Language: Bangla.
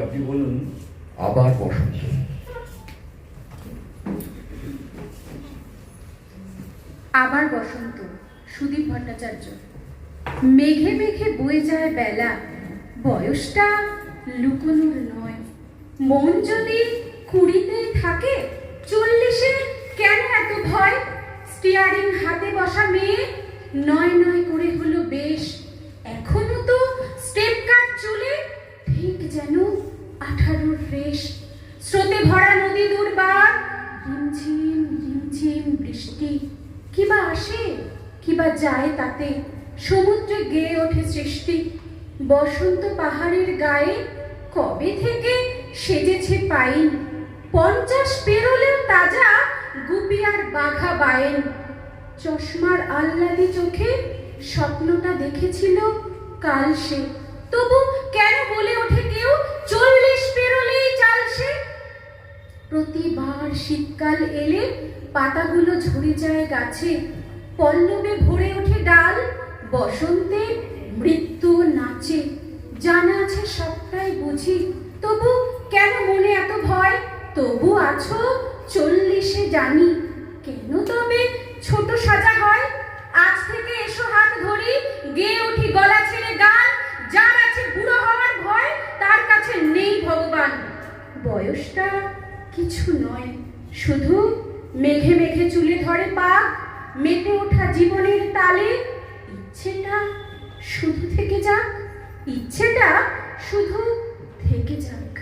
আপনি বলুন আবার বসন্ত। আবার বসন্ত, সুদীপ ভট্টাচার্য। মেঘে মেঘে বয়ে যায় বেলা, বয়সটা লুকোনোর নয়। মন যদি 20-তেই থাকে, 40-এ কেন এত ভয়? স্টিয়ারিং হাতে বসা মেয়ে নয় নয় করে হলো বেশ। এখনো তো স্টেপ কাট চুলে, ঠিক যেন 18-র রেশ। স্রোতে ভরা নদী দুর্বার, রিমঝিম রিমঝিম বৃষ্টি। কিবা আসে কিবা যায় তাতে, সমুদ্রে গেয়ে ওঠে সৃষ্টি। বসন্ত পাহাড়ের গায়ে কবে থেকে সেজেছে পাইন, 50 পেরোলেও তাজা গুপি আর বাঘা বাইন। চশমার আহ্লাদি চোখে স্বপ্নটা দেখেছিল কাল সে, তবু কেন বলে ওঠে কেউ 40 পেরোলেই চাল সে? প্রতিবার শীতকাল এলে পাতাগুলো ঝরে যায় গাছে, পল্লবে ভরে ওঠে ডাল। বসন্তে মৃত্যু নাচে, জানা আছে সবটাই বুঝি, তবু কেন মনে এত ভয়? তবু আছো 40-এ জানি, কেন তবে ছোট সাজা হয়? আজ থেকে এসো হাত ধরি, গেয়ে উঠি গলা ছেড়ে গান। যার আছে বুড়ো হওয়ার ভয়, তার কাছে নেই ভগবান। বয়সটা কিছু নয়, শুধু মেঘে মেঘে চুলে ধরে পাক, মেতে ওঠা জীবনের তালে। ইচ্ছেটা শুধু থেকে যাক, ইচ্ছেটা শুধু থেকে যাক।